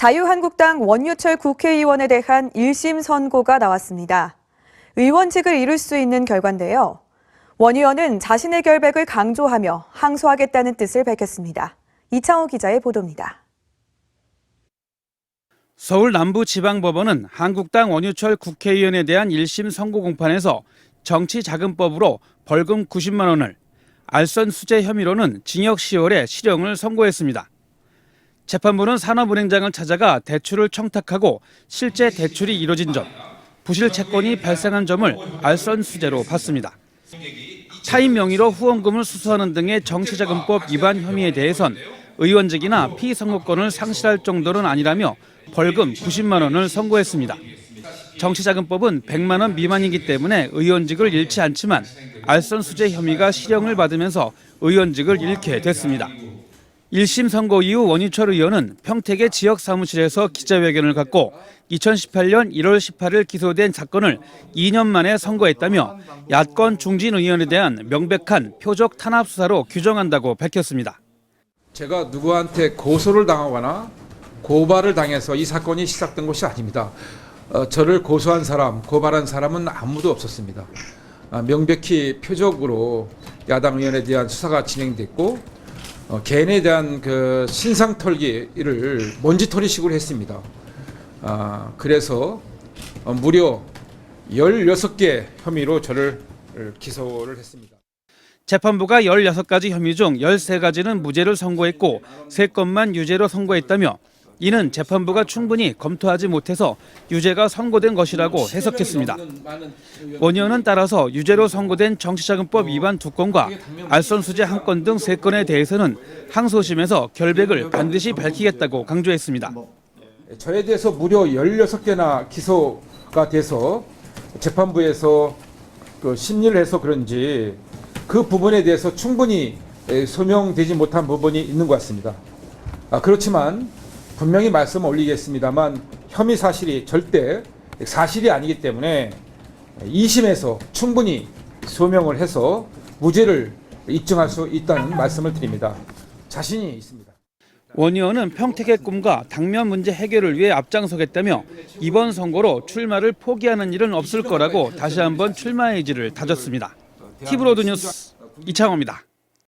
자유한국당 원유철 국회의원에 대한 1심 선고가 나왔습니다. 의원직을 잃을 수 있는 결과인데요. 원 의원은 자신의 결백을 강조하며 항소하겠다는 뜻을 밝혔습니다. 이창호 기자의 보도입니다. 서울 남부지방법원은 한국당 원유철 국회의원에 대한 1심 선고 공판에서 정치자금법으로 벌금 90만 원을, 알선 수재 혐의로는 징역 10월에 실형을 선고했습니다. 재판부는 산업은행장을 찾아가 대출을 청탁하고 실제 대출이 이뤄진 점, 부실 채권이 발생한 점을 알선 수재로 봤습니다. 타인 명의로 후원금을 수수하는 등의 정치자금법 위반 혐의에 대해선 의원직이나 피선거권을 상실할 정도는 아니라며 벌금 90만 원을 선고했습니다. 정치자금법은 100만 원 미만이기 때문에 의원직을 잃지 않지만 알선 수재 혐의가 실형을 받으면서 의원직을 잃게 됐습니다. 1심 선고 이후 원유철 의원은 평택의 지역 사무실에서 기자회견을 갖고 2018년 1월 18일 기소된 사건을 2년 만에 선고했다며 야권 중진 의원에 대한 명백한 표적 탄압 수사로 규정한다고 밝혔습니다. 제가 누구한테 고소를 당하거나 고발을 당해서 이 사건이 시작된 것이 아닙니다. 저를 고소한 사람, 고발한 사람은 아무도 없었습니다. 명백히 표적으로 야당 의원에 대한 수사가 진행됐고 개인에 대한 그 신상 털기를 먼지털이식으로 했습니다. 그래서 무려 16개 혐의로 저를 기소를 했습니다. 재판부가 16가지 혐의 중 13가지는 무죄를 선고했고 3건만 유죄로 선고했다며 이는 재판부가 충분히 검토하지 못해서 유죄가 선고된 것이라고 해석했습니다. 원 의원은 따라서 유죄로 선고된 정치자금법 위반 2건과 알선 수재 1건 등 3건에 대해서는 항소심에서 결백을 반드시 밝히겠다고 강조했습니다. 저에 대해서 무려 16개나 기소가 돼서 재판부에서 심리를 해서 그런지 그 부분에 대해서 충분히 소명되지 못한 부분이 있는 것 같습니다. 그렇지만 분명히 말씀을 올리겠습니다만 혐의 사실이 절대 사실이 아니기 때문에 2심에서 충분히 소명을 해서 무죄를 입증할 수 있다는 말씀을 드립니다. 자신이 있습니다. 원 의원은 평택의 꿈과 당면 문제 해결을 위해 앞장서겠다며 이번 선거로 출마를 포기하는 일은 없을 거라고 다시 한번 출마 의지를 다졌습니다. TV로드 뉴스 이창호입니다.